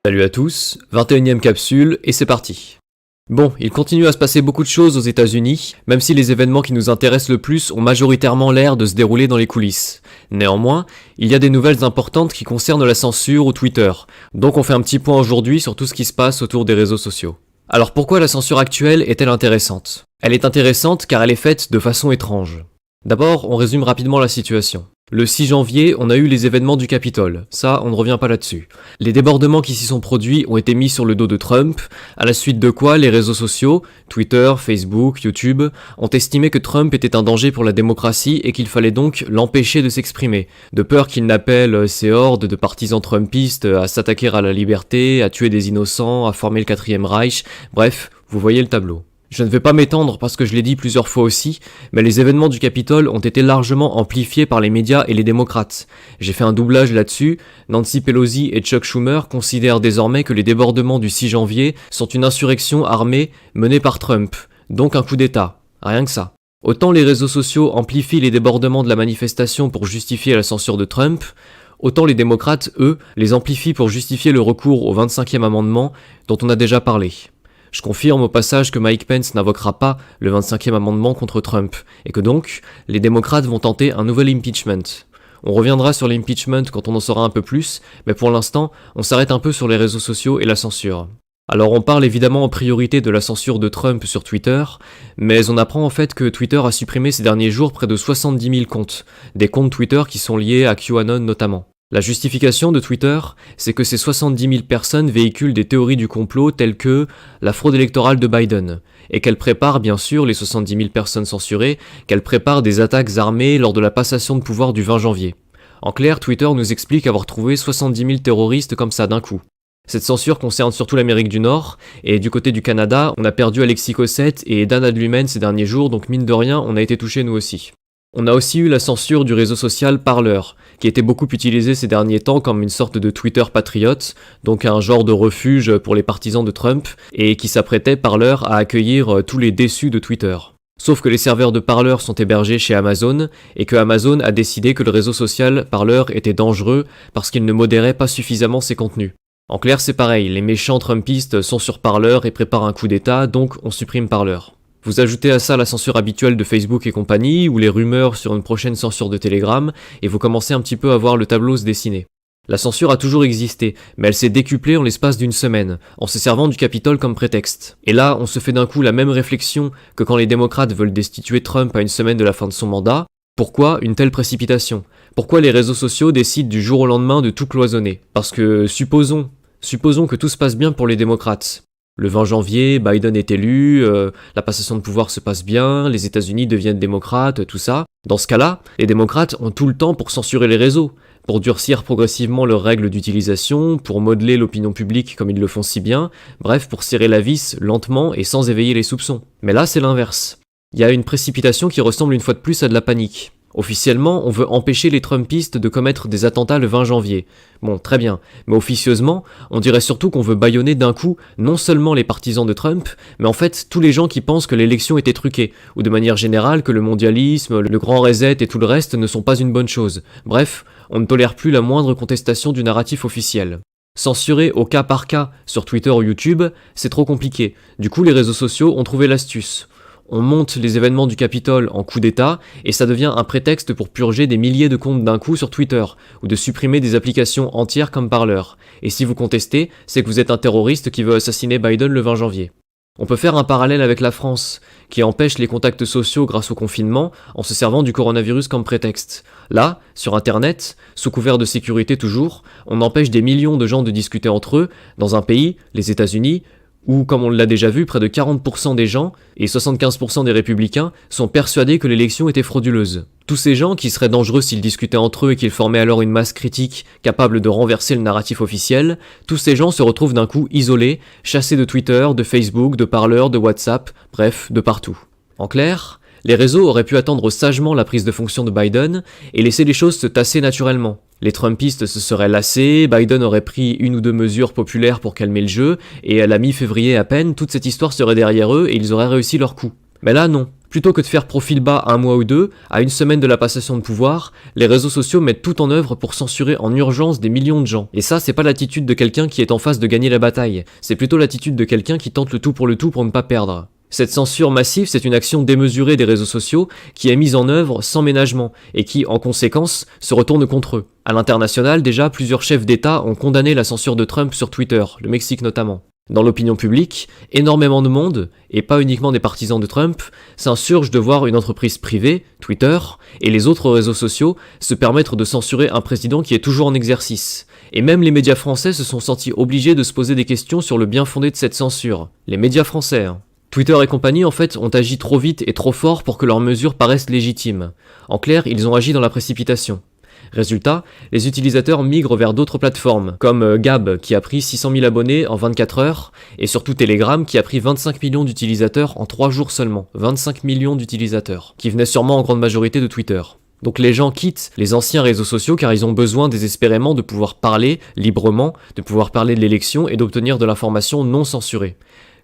Salut à tous, 21e capsule et c'est parti. Bon, il continue à se passer beaucoup de choses aux États-Unis, même si les événements qui nous intéressent le plus ont majoritairement l'air de se dérouler dans les coulisses. Néanmoins, il y a des nouvelles importantes qui concernent la censure ou Twitter, donc on fait un petit point aujourd'hui sur tout ce qui se passe autour des réseaux sociaux. Alors pourquoi la censure actuelle est-elle intéressante ? Elle est intéressante car elle est faite de façon étrange. D'abord, on résume rapidement la situation. Le 6 janvier, on a eu les événements du Capitole, ça on ne revient pas là-dessus. Les débordements qui s'y sont produits ont été mis sur le dos de Trump, à la suite de quoi les réseaux sociaux, Twitter, Facebook, YouTube, ont estimé que Trump était un danger pour la démocratie et qu'il fallait donc l'empêcher de s'exprimer, de peur qu'il n'appelle ces hordes de partisans trumpistes à s'attaquer à la liberté, à tuer des innocents, à former le 4e Reich, bref, vous voyez le tableau. Je ne vais pas m'étendre parce que je l'ai dit plusieurs fois aussi, mais les événements du Capitole ont été largement amplifiés par les médias et les démocrates. J'ai fait un doublage là-dessus, Nancy Pelosi et Chuck Schumer considèrent désormais que les débordements du 6 janvier sont une insurrection armée menée par Trump, donc un coup d'État, rien que ça. Autant les réseaux sociaux amplifient les débordements de la manifestation pour justifier la censure de Trump, autant les démocrates, eux, les amplifient pour justifier le recours au 25e amendement dont on a déjà parlé. Je confirme au passage que Mike Pence n'invoquera pas le 25e amendement contre Trump, et que donc, les démocrates vont tenter un nouvel impeachment. On reviendra sur l'impeachment quand on en saura un peu plus, mais pour l'instant, on s'arrête un peu sur les réseaux sociaux et la censure. Alors on parle évidemment en priorité de la censure de Trump sur Twitter, mais on apprend en fait que Twitter a supprimé ces derniers jours près de 70 000 comptes, des comptes Twitter qui sont liés à QAnon notamment. La justification de Twitter, c'est que ces 70 000 personnes véhiculent des théories du complot telles que la fraude électorale de Biden, et qu'elles préparent bien sûr, les 70 000 personnes censurées, qu'elles préparent des attaques armées lors de la passation de pouvoir du 20 janvier. En clair, Twitter nous explique avoir trouvé 70 000 terroristes comme ça d'un coup. Cette censure concerne surtout l'Amérique du Nord, et du côté du Canada, on a perdu Alexis Cossette et Dan Adlumen ces derniers jours, donc mine de rien, on a été touchés nous aussi. On a aussi eu la censure du réseau social Parler, qui était beaucoup utilisé ces derniers temps comme une sorte de Twitter patriote, donc un genre de refuge pour les partisans de Trump, et qui s'apprêtait Parler à accueillir tous les déçus de Twitter. Sauf que les serveurs de Parler sont hébergés chez Amazon, et que Amazon a décidé que le réseau social Parler était dangereux parce qu'il ne modérait pas suffisamment ses contenus. En clair, c'est pareil, les méchants trumpistes sont sur Parler et préparent un coup d'État, donc on supprime Parler. Vous ajoutez à ça la censure habituelle de Facebook et compagnie, ou les rumeurs sur une prochaine censure de Telegram, et vous commencez un petit peu à voir le tableau se dessiner. La censure a toujours existé, mais elle s'est décuplée en l'espace d'une semaine, en se servant du Capitole comme prétexte. Et là, on se fait d'un coup la même réflexion que quand les démocrates veulent destituer Trump à une semaine de la fin de son mandat. Pourquoi une telle précipitation ? Pourquoi les réseaux sociaux décident du jour au lendemain de tout cloisonner ? Parce que, supposons que tout se passe bien pour les démocrates. Le 20 janvier, Biden est élu, la passation de pouvoir se passe bien, les États-Unis deviennent démocrates, tout ça. Dans ce cas-là, les démocrates ont tout le temps pour censurer les réseaux, pour durcir progressivement leurs règles d'utilisation, pour modeler l'opinion publique comme ils le font si bien, bref, pour serrer la vis lentement et sans éveiller les soupçons. Mais là, c'est l'inverse. Il y a une précipitation qui ressemble une fois de plus à de la panique. Officiellement, on veut empêcher les Trumpistes de commettre des attentats le 20 janvier. Bon, très bien, mais officieusement, on dirait surtout qu'on veut bâillonner d'un coup non seulement les partisans de Trump, mais en fait tous les gens qui pensent que l'élection était truquée, ou de manière générale que le mondialisme, le grand reset et tout le reste ne sont pas une bonne chose. Bref, on ne tolère plus la moindre contestation du narratif officiel. Censurer au cas par cas sur Twitter ou YouTube, c'est trop compliqué. Du coup, les réseaux sociaux ont trouvé l'astuce. On monte les événements du Capitole en coup d'État, et ça devient un prétexte pour purger des milliers de comptes d'un coup sur Twitter, ou de supprimer des applications entières comme Parler. Et si vous contestez, c'est que vous êtes un terroriste qui veut assassiner Biden le 20 janvier. On peut faire un parallèle avec la France, qui empêche les contacts sociaux grâce au confinement en se servant du coronavirus comme prétexte. Là, sur Internet, sous couvert de sécurité toujours, on empêche des millions de gens de discuter entre eux, dans un pays, les États-Unis, où, comme on l'a déjà vu, près de 40% des gens et 75% des républicains sont persuadés que l'élection était frauduleuse. Tous ces gens, qui seraient dangereux s'ils discutaient entre eux et qu'ils formaient alors une masse critique capable de renverser le narratif officiel, tous ces gens se retrouvent d'un coup isolés, chassés de Twitter, de Facebook, de Parler, de WhatsApp, bref, de partout. En clair, les réseaux auraient pu attendre sagement la prise de fonction de Biden et laisser les choses se tasser naturellement. Les Trumpistes se seraient lassés, Biden aurait pris une ou deux mesures populaires pour calmer le jeu, et à la mi-février à peine, toute cette histoire serait derrière eux et ils auraient réussi leur coup. Mais là non. Plutôt que de faire profil bas 1 mois ou 2, à une semaine de la passation de pouvoir, les réseaux sociaux mettent tout en œuvre pour censurer en urgence des millions de gens. Et ça, c'est pas l'attitude de quelqu'un qui est en phase de gagner la bataille, c'est plutôt l'attitude de quelqu'un qui tente le tout pour ne pas perdre. Cette censure massive, c'est une action démesurée des réseaux sociaux qui est mise en œuvre sans ménagement et qui, en conséquence, se retourne contre eux. À l'international, déjà, plusieurs chefs d'État ont condamné la censure de Trump sur Twitter, le Mexique notamment. Dans l'opinion publique, énormément de monde, et pas uniquement des partisans de Trump, s'insurgent de voir une entreprise privée, Twitter, et les autres réseaux sociaux se permettre de censurer un président qui est toujours en exercice. Et même les médias français se sont sentis obligés de se poser des questions sur le bien fondé de cette censure. Les médias français, hein. Twitter et compagnie, en fait, ont agi trop vite et trop fort pour que leurs mesures paraissent légitimes. En clair, ils ont agi dans la précipitation. Résultat, les utilisateurs migrent vers d'autres plateformes, comme Gab qui a pris 600 000 abonnés en 24 heures, et surtout Telegram qui a pris 25 millions d'utilisateurs en 3 jours seulement. 25 millions d'utilisateurs, qui venaient sûrement en grande majorité de Twitter. Donc les gens quittent les anciens réseaux sociaux car ils ont besoin désespérément de pouvoir parler librement, de pouvoir parler de l'élection et d'obtenir de l'information non censurée.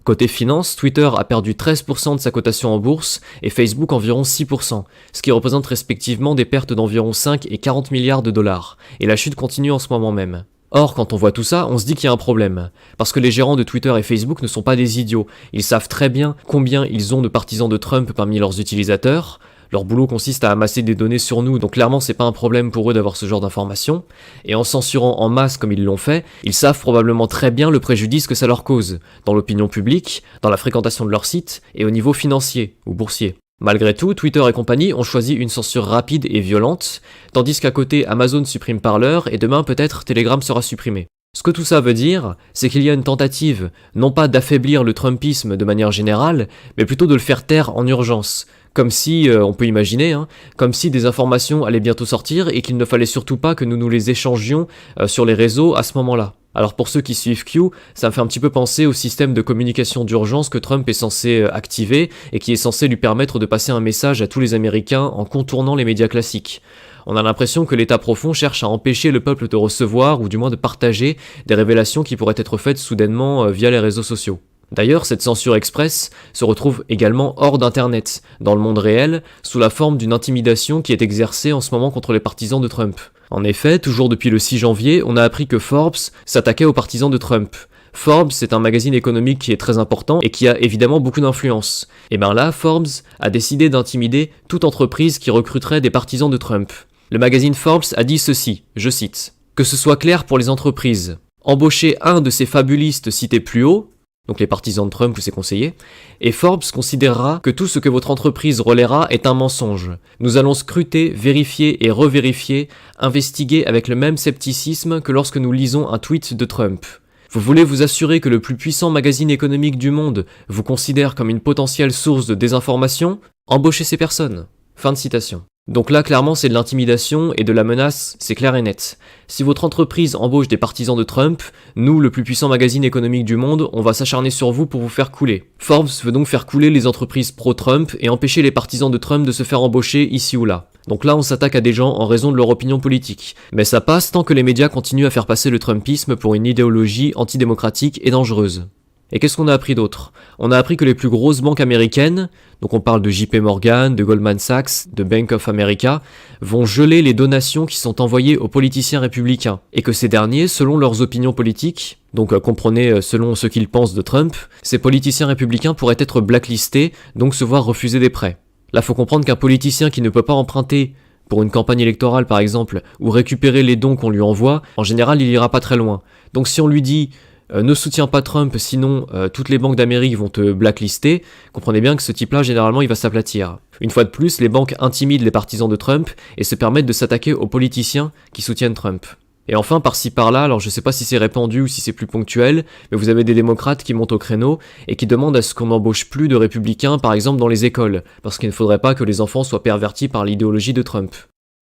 Côté finance, Twitter a perdu 13% de sa cotation en bourse et Facebook environ 6%, ce qui représente respectivement des pertes d'environ 5 et 40 milliards de dollars, et la chute continue en ce moment même. Or, quand on voit tout ça, on se dit qu'il y a un problème, parce que les gérants de Twitter et Facebook ne sont pas des idiots, ils savent très bien combien ils ont de partisans de Trump parmi leurs utilisateurs. Leur boulot consiste à amasser des données sur nous, donc clairement c'est pas un problème pour eux d'avoir ce genre d'informations, et en censurant en masse comme ils l'ont fait, ils savent probablement très bien le préjudice que ça leur cause, dans l'opinion publique, dans la fréquentation de leur site, et au niveau financier, ou boursier. Malgré tout, Twitter et compagnie ont choisi une censure rapide et violente, tandis qu'à côté Amazon supprime Parler, et demain peut-être Telegram sera supprimé. Ce que tout ça veut dire, c'est qu'il y a une tentative, non pas d'affaiblir le Trumpisme de manière générale, mais plutôt de le faire taire en urgence. Comme si, on peut imaginer, comme si des informations allaient bientôt sortir et qu'il ne fallait surtout pas que nous nous les échangions sur les réseaux à ce moment-là. Alors pour ceux qui suivent Q, ça me fait un petit peu penser au système de communication d'urgence que Trump est censé activer et qui est censé lui permettre de passer un message à tous les Américains en contournant les médias classiques. On a l'impression que l'État profond cherche à empêcher le peuple de recevoir ou du moins de partager des révélations qui pourraient être faites soudainement via les réseaux sociaux. D'ailleurs, cette censure express se retrouve également hors d'Internet, dans le monde réel, sous la forme d'une intimidation qui est exercée en ce moment contre les partisans de Trump. En effet, toujours depuis le 6 janvier, on a appris que Forbes s'attaquait aux partisans de Trump. Forbes, c'est un magazine économique qui est très important et qui a évidemment beaucoup d'influence. Et ben là, Forbes a décidé d'intimider toute entreprise qui recruterait des partisans de Trump. Le magazine Forbes a dit ceci, je cite, « Que ce soit clair pour les entreprises, embauchez un de ces fabulistes cités plus haut, donc les partisans de Trump ou ses conseillers, et Forbes considérera que tout ce que votre entreprise relaiera est un mensonge. Nous allons scruter, vérifier et revérifier, investiguer avec le même scepticisme que lorsque nous lisons un tweet de Trump. Vous voulez vous assurer que le plus puissant magazine économique du monde vous considère comme une potentielle source de désinformation? Embauchez ces personnes. » Fin de citation. Donc là, clairement, c'est de l'intimidation et de la menace, c'est clair et net. Si votre entreprise embauche des partisans de Trump, nous, le plus puissant magazine économique du monde, on va s'acharner sur vous pour vous faire couler. Forbes veut donc faire couler les entreprises pro-Trump et empêcher les partisans de Trump de se faire embaucher ici ou là. Donc là, on s'attaque à des gens en raison de leur opinion politique. Mais ça passe tant que les médias continuent à faire passer le Trumpisme pour une idéologie antidémocratique et dangereuse. Et qu'est-ce qu'on a appris d'autre? On a appris que les plus grosses banques américaines, donc on parle de JP Morgan, de Goldman Sachs, de Bank of America, vont geler les donations qui sont envoyées aux politiciens républicains, et que ces derniers, selon leurs opinions politiques, donc comprenez selon ce qu'ils pensent de Trump, ces politiciens républicains pourraient être blacklistés, donc se voir refuser des prêts. Là, faut comprendre qu'un politicien qui ne peut pas emprunter pour une campagne électorale par exemple, ou récupérer les dons qu'on lui envoie, en général il ira pas très loin. Donc si on lui dit ne soutiens pas Trump, sinon toutes les banques d'Amérique vont te blacklister, comprenez bien que ce type-là, généralement, il va s'aplatir. Une fois de plus, les banques intimident les partisans de Trump et se permettent de s'attaquer aux politiciens qui soutiennent Trump. Et enfin, par-ci par-là, alors je sais pas si c'est répandu ou si c'est plus ponctuel, mais vous avez des démocrates qui montent au créneau et qui demandent à ce qu'on n'embauche plus de républicains, par exemple dans les écoles, parce qu'il ne faudrait pas que les enfants soient pervertis par l'idéologie de Trump.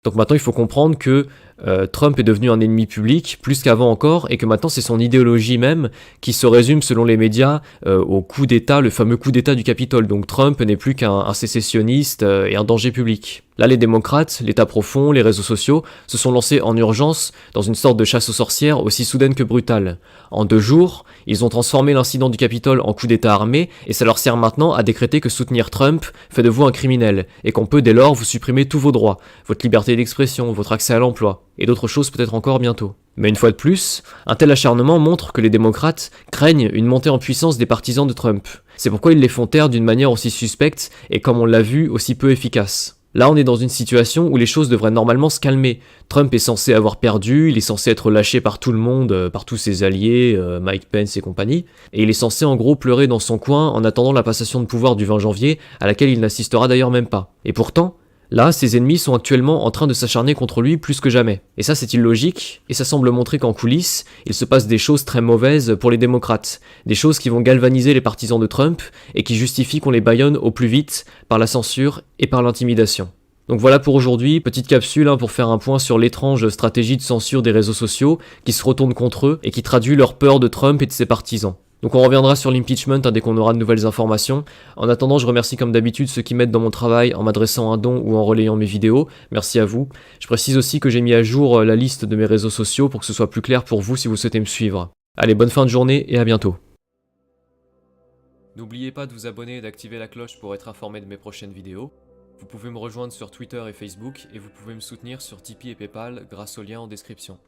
Donc maintenant, il faut comprendre que Trump est devenu un ennemi public, plus qu'avant encore, et que maintenant c'est son idéologie même qui se résume selon les médias au coup d'État, le fameux coup d'État du Capitole. Donc Trump n'est plus qu'un sécessionniste et un danger public. Là, les démocrates, l'État profond, les réseaux sociaux se sont lancés en urgence dans une sorte de chasse aux sorcières aussi soudaine que brutale. En 2 jours, ils ont transformé l'incident du Capitole en coup d'État armé et ça leur sert maintenant à décréter que soutenir Trump fait de vous un criminel et qu'on peut dès lors vous supprimer tous vos droits, votre liberté d'expression, votre accès à l'emploi et d'autres choses peut-être encore bientôt. Mais une fois de plus, un tel acharnement montre que les démocrates craignent une montée en puissance des partisans de Trump. C'est pourquoi ils les font taire d'une manière aussi suspecte et comme on l'a vu, aussi peu efficace. Là, on est dans une situation où les choses devraient normalement se calmer. Trump est censé avoir perdu, il est censé être lâché par tout le monde, par tous ses alliés, Mike Pence et compagnie, et il est censé en gros pleurer dans son coin en attendant la passation de pouvoir du 20 janvier, à laquelle il n'assistera d'ailleurs même pas. Et pourtant, là, ses ennemis sont actuellement en train de s'acharner contre lui plus que jamais. Et ça, c'est illogique, et ça semble montrer qu'en coulisses, il se passe des choses très mauvaises pour les démocrates. Des choses qui vont galvaniser les partisans de Trump, et qui justifient qu'on les bâillonne au plus vite par la censure et par l'intimidation. Donc voilà pour aujourd'hui, petite capsule pour faire un point sur l'étrange stratégie de censure des réseaux sociaux qui se retournent contre eux et qui traduit leur peur de Trump et de ses partisans. Donc on reviendra sur l'impeachment dès qu'on aura de nouvelles informations. En attendant, je remercie comme d'habitude ceux qui m'aident dans mon travail en m'adressant un don ou en relayant mes vidéos. Merci à vous. Je précise aussi que j'ai mis à jour la liste de mes réseaux sociaux pour que ce soit plus clair pour vous si vous souhaitez me suivre. Allez, bonne fin de journée et à bientôt. N'oubliez pas de vous abonner et d'activer la cloche pour être informé de mes prochaines vidéos. Vous pouvez me rejoindre sur Twitter et Facebook et vous pouvez me soutenir sur Tipeee et Paypal grâce au lien en description.